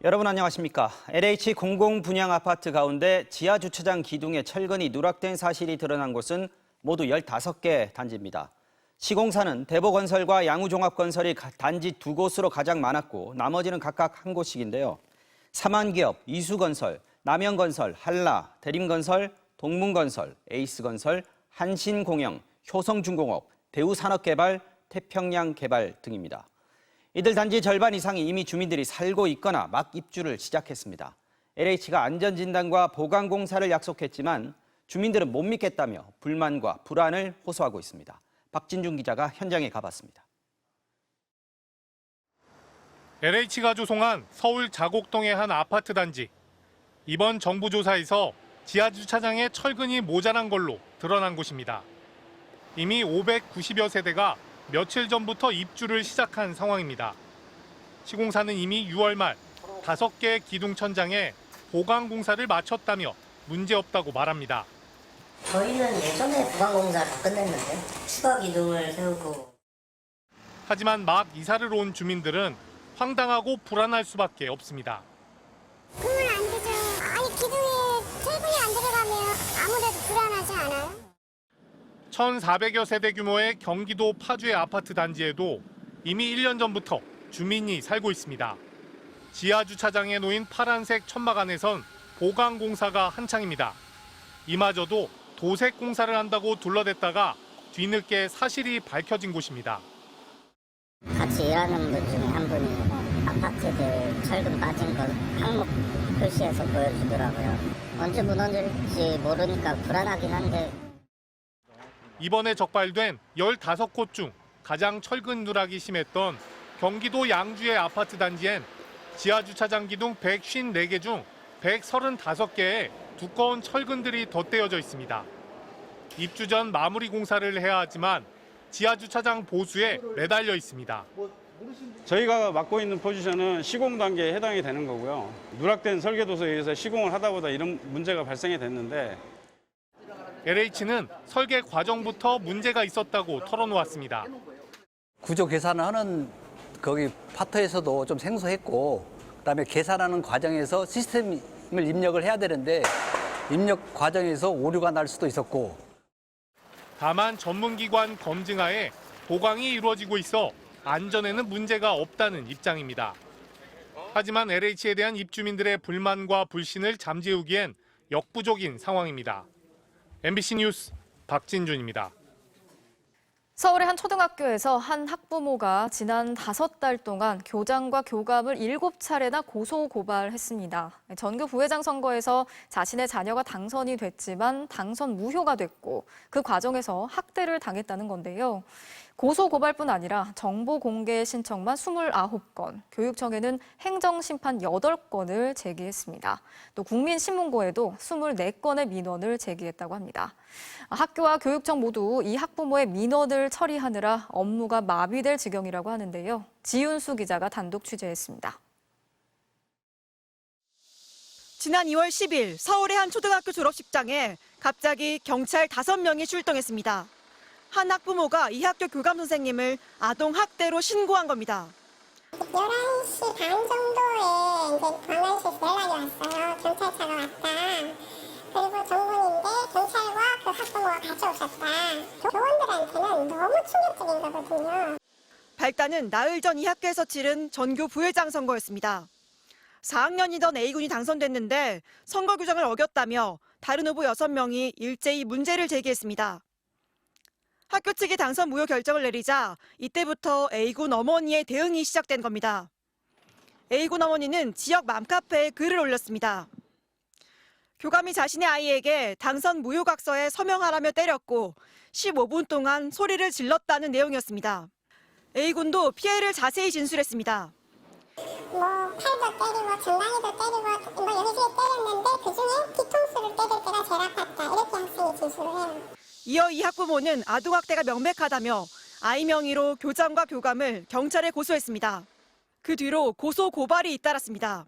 여러분 안녕하십니까? LH 공공 분양 아파트 가운데 지하 주차장 기둥에 철근이 누락된 사실이 드러난 곳은 모두 15개 단지입니다. 시공사는 대보건설과 양우종합건설이 단지 2곳으로 가장 많았고 나머지는 각각 한 곳씩인데요. 삼한기업, 이수건설, 남영건설, 한라, 대림건설, 동문건설, 에이스건설, 한신공영, 효성중공업, 대우산업개발, 태평양개발 등입니다. 이들 단지 절반 이상이 이미 주민들이 살고 있거나 막 입주를 시작했습니다. LH가 안전진단과 보강공사를 약속했지만 주민들은 못 믿겠다며 불만과 불안을 호소하고 있습니다. 박진중 기자가 현장에 가봤습니다. LH가 조성한 서울 자곡동의 한 아파트 단지. 이번 정부 조사에서 지하 주차장에 철근이 모자란 걸로 드러난 곳입니다. 이미 590여 세대가 며칠 전부터 입주를 시작한 상황입니다. 시공사는 이미 6월 말 5개의 기둥 천장에 보강 공사를 마쳤다며 문제없다고 말합니다. 저희는 예전에 보강 공사 다 끝냈는데 추가 기둥을 세우고. 하지만 막 이사를 온 주민들은 황당하고 불안할 수밖에 없습니다. 그러면 안 되죠. 아니 기둥에 철분이 안 들어가면 아무래도 불안하지 않아요? 1,400여 세대 규모의 경기도 파주의 아파트 단지에도 이미 1년 전부터 주민이 살고 있습니다. 지하 주차장에 놓인 파란색 천막 안에선 보강 공사가 한창입니다. 이마저도 도색 공사를 한다고 둘러댔다가 뒤늦게 사실이 밝혀진 곳입니다. 같이 일하는 분 중에 한 분이 아파트들 철근 빠진 거 항목 표시해서 보여주더라고요. 언제 무너질지 모르니까 불안하긴 한데. 이번에 적발된 15곳 중 가장 철근 누락이 심했던 경기도 양주의 아파트 단지엔 지하 주차장 기둥 154개 중 135개에 두꺼운 철근들이 덧대어져 있습니다. 입주 전 마무리 공사를 해야 하지만 지하 주차장 보수에 매달려 있습니다. 저희가 맡고 있는 포지션은 시공 단계에 해당이 되는 거고요. 누락된 설계도서에 의해서 시공을 하다 보다 이런 문제가 발생이 됐는데 LH는 설계 과정부터 문제가 있었다고 털어놓았습니다. 구조 계산을 하는 거기 파트에서도 좀 생소했고, 그다음에 계산하는 과정에서 시스템을 입력을 해야 되는데 입력 과정에서 오류가 날 수도 있었고. 다만 전문기관 검증하에 보강이 이루어지고 있어 안전에는 문제가 없다는 입장입니다. 하지만 LH에 대한 입주민들의 불만과 불신을 잠재우기엔 역부족인 상황입니다. MBC 뉴스 박진준입니다. 서울의 한 초등학교에서 한 학부모가 지난 5달 동안 교장과 교감을 7차례나 고소 고발했습니다. 전교 부회장 선거에서 자신의 자녀가 당선이 됐지만 당선 무효가 됐고 그 과정에서 학대를 당했다는 건데요. 고소 고발뿐 아니라 정보 공개 신청만 29건, 교육청에는 행정심판 8건을 제기했습니다. 또 국민신문고에도 24건의 민원을 제기했다고 합니다. 학교와 교육청 모두 이 학부모의 민원을 처리하느라 업무가 마비될 지경이라고 하는데요. 지윤수 기자가 단독 취재했습니다. 지난 2월 10일 서울의 한 초등학교 졸업식장에 갑자기 경찰 5명이 출동했습니다. 한 학부모가 이 학교 교감 선생님을 아동 학대로 신고한 겁니다. 11시 반 정도에 이제 관할실에서 연락이 왔어요. 경찰차가 왔다. 그리고 정군인데 경찰과 그 학부모가 같이 오셨다. 교원들한테는 너무 충격적인 거거든요. 발단은 나흘 전 이 학교에서 치른 전교 부회장 선거였습니다. 4학년이던 A군이 당선됐는데 선거 규정을 어겼다며 다른 후보 6명이 일제히 문제를 제기했습니다. 학교 측이 당선 무효 결정을 내리자 이때부터 A군 어머니의 대응이 시작된 겁니다. A군 어머니는 지역 맘카페에 글을 올렸습니다. 교감이 자신의 아이에게 당선 무효각서에 서명하라며 때렸고 15분 동안 소리를 질렀다는 내용이었습니다. A군도 피해를 자세히 진술했습니다. 팔도 때리고 정강이도 때리고 여기저기 때렸는데 그중에 뒤통수를 때릴 때가 제일 아팠다. 이렇게 학생이 진술을 해요. 이어 이 학부모는 아동학대가 명백하다며 아이 명의로 교장과 교감을 경찰에 고소했습니다. 그 뒤로 고소 고발이 잇따랐습니다.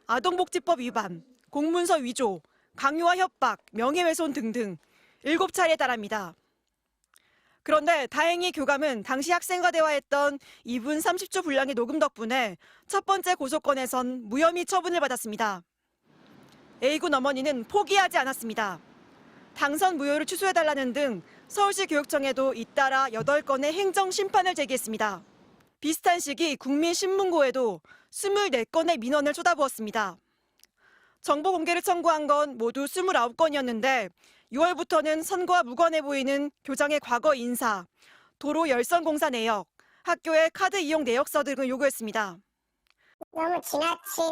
아동복지법 위반, 공문서 위조, 강요와 협박, 명예훼손 등등 7차례에 달합니다. 그런데 다행히 교감은 당시 학생과 대화했던 2분 30초 분량의 녹음 덕분에 첫 번째 고소건에선 무혐의 처분을 받았습니다. A군 어머니는 포기하지 않았습니다. 당선 무효를 취소해달라는 등 서울시 교육청에도 잇따라 8건의 행정 심판을 제기했습니다. 비슷한 시기 국민신문고에도 24건의 민원을 쏟아부었습니다. 정보 공개를 청구한 건 모두 29건이었는데 6월부터는 선거와 무관해 보이는 교장의 과거 인사, 도로 열선공사 내역, 학교의 카드 이용 내역서 등을 요구했습니다. 너무 지나친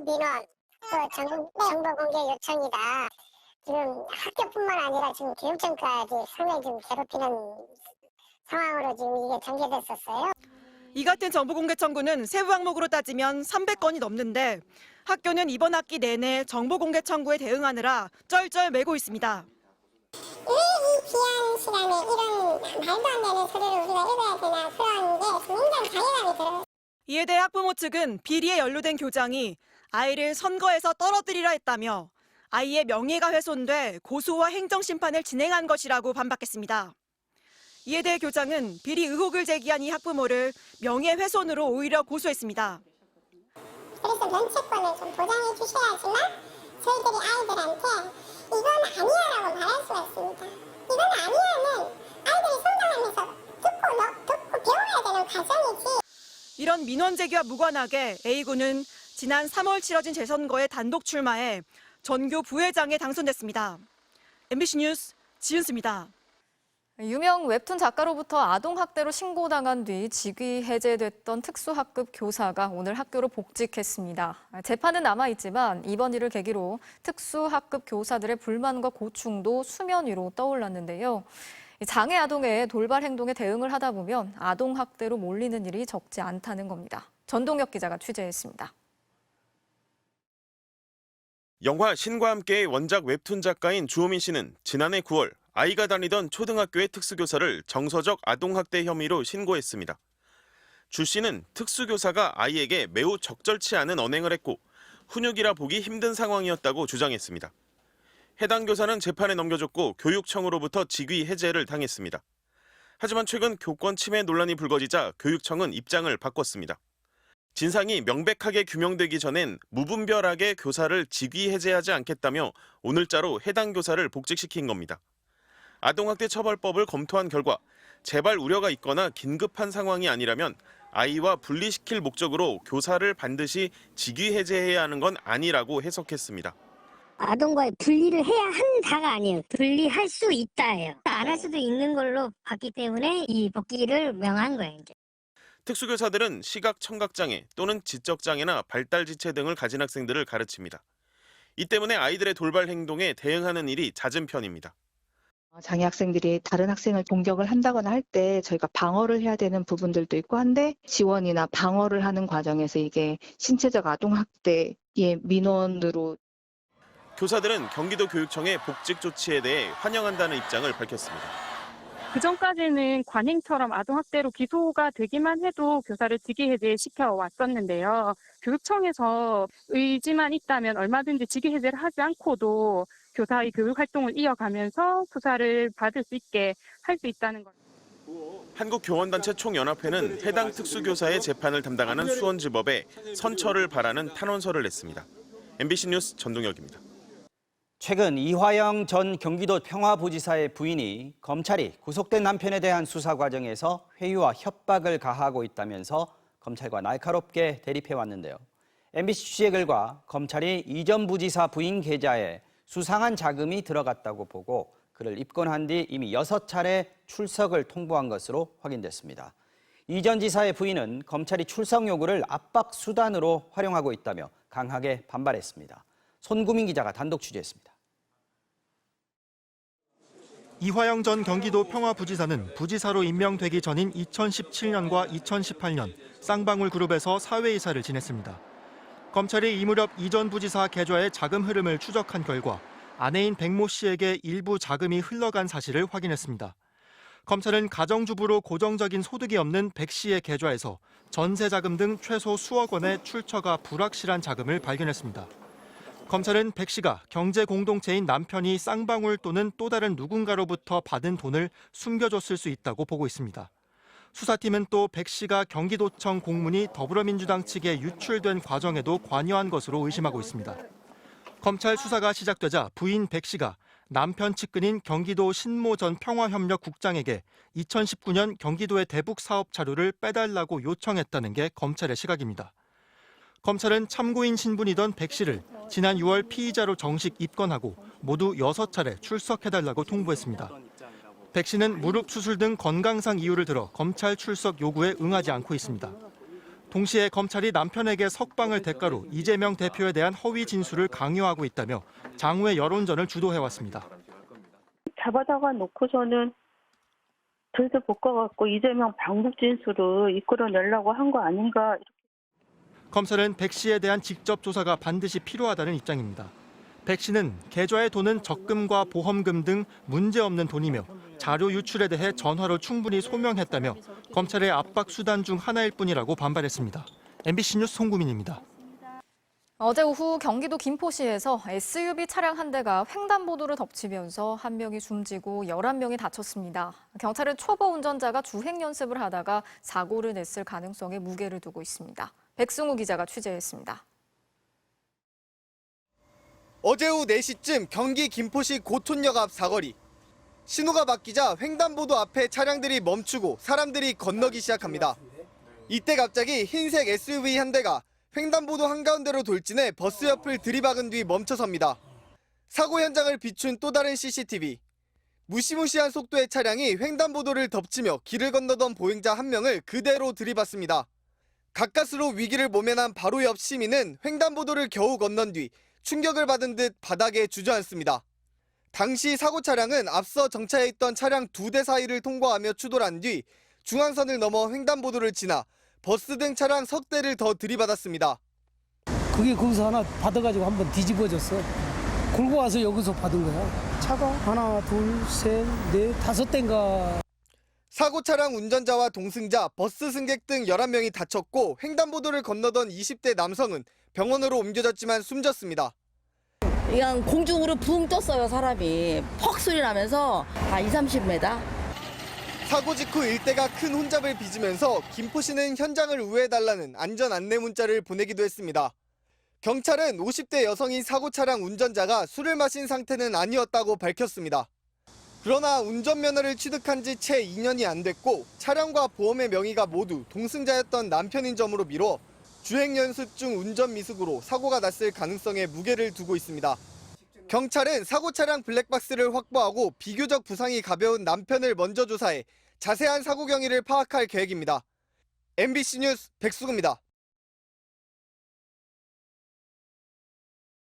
민원, 정보 공개 요청이다. 지금 학교뿐만 아니라 지금 교육청까지 상당히 좀 괴롭히는 상황으로 지금 이게 전개됐었어요. 이 같은 정보 공개 청구는 세부 항목으로 따지면 300건이 넘는데 학교는 이번 학기 내내 정보 공개 청구에 대응하느라 쩔쩔 매고 있습니다. 왜 이 귀한 시간에 이런 말도 안 되는 소리를 우리가 읽어야 되나 그런 게 굉장히 자괴감이 들어요. 이에 대해 학부모 측은 비리에 연루된 교장이 아이를 선거에서 떨어뜨리려 했다며 아이의 명예가 훼손돼 고소와 행정심판을 진행한 것이라고 반박했습니다. 이에 대해 교장은 비리 의혹을 제기한 이 학부모를 명예훼손으로 오히려 고소했습니다. 그래서 면책권을 좀 보장해 주셔야지만 저희들이 아이들한테 이건 아니야라고 말할 수가 있습니다. 이건 아니야는 아이들이 성장하면서 듣고 배워야 되는 과정이지. 이런 민원 제기와 무관하게 A군은 지난 3월 치러진 재선거에 단독 출마해 전교 부회장에 당선됐습니다. MBC 뉴스 지은수입니다. 유명 웹툰 작가로부터 아동학대로 신고당한 뒤 직위 해제됐던 특수학급 교사가 오늘 학교로 복직했습니다. 재판은 남아있지만 이번 일을 계기로 특수학급 교사들의 불만과 고충도 수면 위로 떠올랐는데요. 장애 아동의 돌발 행동에 대응을 하다 보면 아동학대로 몰리는 일이 적지 않다는 겁니다. 전동혁 기자가 취재했습니다. 영화 신과 함께의 원작 웹툰 작가인 주호민 씨는 지난해 9월 아이가 다니던 초등학교의 특수교사를 정서적 아동학대 혐의로 신고했습니다. 주 씨는 특수교사가 아이에게 매우 적절치 않은 언행을 했고 훈육이라 보기 힘든 상황이었다고 주장했습니다. 해당 교사는 재판에 넘겨졌고 교육청으로부터 직위 해제를 당했습니다. 하지만 최근 교권 침해 논란이 불거지자 교육청은 입장을 바꿨습니다. 진상이 명백하게 규명되기 전엔 무분별하게 교사를 직위 해제하지 않겠다며 오늘자로 해당 교사를 복직시킨 겁니다. 아동학대 처벌법을 검토한 결과 재발 우려가 있거나 긴급한 상황이 아니라면 아이와 분리시킬 목적으로 교사를 반드시 직위 해제해야 하는 건 아니라고 해석했습니다. 아동과의 분리를 해야 한다가 아니에요. 분리할 수 있다예요. 안 할 수도 있는 걸로 봤기 때문에 이 복귀를 명한 거예요. 이제. 특수교사들은 시각 청각장애 또는 지적장애나 발달지체 등을 가진 학생들을 가르칩니다. 이 때문에 아이들의 돌발 행동에 대응하는 일이 잦은 편입니다. 장애 학생들이 다른 학생을 공격을 한다거나 할 때 저희가 방어를 해야 되는 부분들도 있고 한데 지원이나 방어를 하는 과정에서 이게 신체적 아동학대의 민원으로 교사들은 경기도 교육청의 복직 조치에 대해 환영한다는 입장을 밝혔습니다. 그전까지는 관행처럼 아동학대로 기소가 되기만 해도 교사를 직위 해제시켜 왔었는데요. 교육청에서 의지만 있다면 얼마든지 직위 해제를 하지 않고도 교사의 교육 활동을 이어가면서 수사를 받을 수 있게 할 수 있다는 것. 한국교원단체 총연합회는 해당 특수교사의 재판을 담당하는 수원지법에 선처를 바라는 탄원서를 냈습니다. MBC 뉴스 전동혁입니다. 최근 이화영 전 경기도 평화부지사의 부인이 검찰이 구속된 남편에 대한 수사 과정에서 회유와 협박을 가하고 있다면서 검찰과 날카롭게 대립해왔는데요. MBC 취재 결과 검찰이 이 전 부지사 부인 계좌에 수상한 자금이 들어갔다고 보고 그를 입건한 뒤 이미 6차례 출석을 통보한 것으로 확인됐습니다. 이 전 지사의 부인은 검찰이 출석 요구를 압박 수단으로 활용하고 있다며 강하게 반발했습니다. 손구민 기자가 단독 취재했습니다. 이화영 전 경기도 평화부지사는 부지사로 임명되기 전인 2017년과 2018년 쌍방울 그룹에서 사회이사를 지냈습니다. 검찰이 이 무렵 이 전 부지사 계좌의 자금 흐름을 추적한 결과 아내인 백모 씨에게 일부 자금이 흘러간 사실을 확인했습니다. 검찰은 가정주부로 고정적인 소득이 없는 백 씨의 계좌에서 전세 자금 등 최소 수억 원의 출처가 불확실한 자금을 발견했습니다. 검찰은 백 씨가 경제 공동체인 남편이 쌍방울 또는 또 다른 누군가로부터 받은 돈을 숨겨줬을 수 있다고 보고 있습니다. 수사팀은 또 백 씨가 경기도청 공문이 더불어민주당 측에 유출된 과정에도 관여한 것으로 의심하고 있습니다. 검찰 수사가 시작되자 부인 백 씨가 남편 측근인 경기도 신모 전 평화협력국장에게 2019년 경기도의 대북 사업 자료를 빼달라고 요청했다는 게 검찰의 시각입니다. 검찰은 참고인 신분이던 백 씨를 지난 6월 피의자로 정식 입건하고 모두 6차례 출석해달라고 통보했습니다. 백 씨는 무릎 수술 등 건강상 이유를 들어 검찰 출석 요구에 응하지 않고 있습니다. 동시에 검찰이 남편에게 석방을 대가로 이재명 대표에 대한 허위 진술을 강요하고 있다며 장외 여론전을 주도해왔습니다. 잡아다가 놓고서는 절대 못 가갖고 이재명 방북 진술을 이끌어내려고 한 거 아닌가. 검찰은 백 씨에 대한 직접 조사가 반드시 필요하다는 입장입니다. 백 씨는 계좌의 돈은 적금과 보험금 등 문제없는 돈이며 자료 유출에 대해 전화로 충분히 소명했다며 검찰의 압박 수단 중 하나일 뿐이라고 반발했습니다. MBC 뉴스 송구민입니다. 어제 오후 경기도 김포시에서 SUV 차량 한 대가 횡단보도를 덮치면서 한 명이 숨지고 11명이 다쳤습니다. 경찰은 초보 운전자가 주행 연습을 하다가 사고를 냈을 가능성에 무게를 두고 있습니다. 백승우 기자가 취재했습니다. 어제 오후 4시쯤 경기 김포시 고촌역 앞 사거리. 신호가 바뀌자 횡단보도 앞에 차량들이 멈추고 사람들이 건너기 시작합니다. 이때 갑자기 흰색 SUV 한 대가 횡단보도 한가운데로 돌진해 버스 옆을 들이박은 뒤 멈춰섭니다. 사고 현장을 비춘 또 다른 CCTV. 무시무시한 속도의 차량이 횡단보도를 덮치며 길을 건너던 보행자 한 명을 그대로 들이받습니다. 가까스로 위기를 모면한 바로 옆 시민은 횡단보도를 겨우 건넌 뒤 충격을 받은 듯 바닥에 주저앉습니다. 당시 사고 차량은 앞서 정차해 있던 차량 2대 사이를 통과하며 추돌한 뒤 중앙선을 넘어 횡단보도를 지나 버스 등 차량 석 대를 더 들이받았습니다. 그게 거기서 하나 받아가지고 한번 뒤집어졌어. 굴고 와서 여기서 받은 거야. 차가 하나, 둘, 셋, 넷, 5대인가. 사고 차량 운전자와 동승자, 버스 승객 등 11명이 다쳤고 횡단보도를 건너던 20대 남성은 병원으로 옮겨졌지만 숨졌습니다. 그냥 공중으로 붕 떴어요. 사람이 퍽 소리 나면서 20-30m. 사고 직후 일대가 큰 혼잡을 빚으면서 김포시는 현장을 우회해달라는 안전 안내 문자를 보내기도 했습니다. 경찰은 50대 여성인 사고 차량 운전자가 술을 마신 상태는 아니었다고 밝혔습니다. 그러나 운전면허를 취득한 지 채 2년이 안 됐고 차량과 보험의 명의가 모두 동승자였던 남편인 점으로 미뤄 주행 연습 중 운전 미숙으로 사고가 났을 가능성에 무게를 두고 있습니다. 경찰은 사고 차량 블랙박스를 확보하고 비교적 부상이 가벼운 남편을 먼저 조사해 자세한 사고 경위를 파악할 계획입니다. MBC 뉴스 백수구입니다.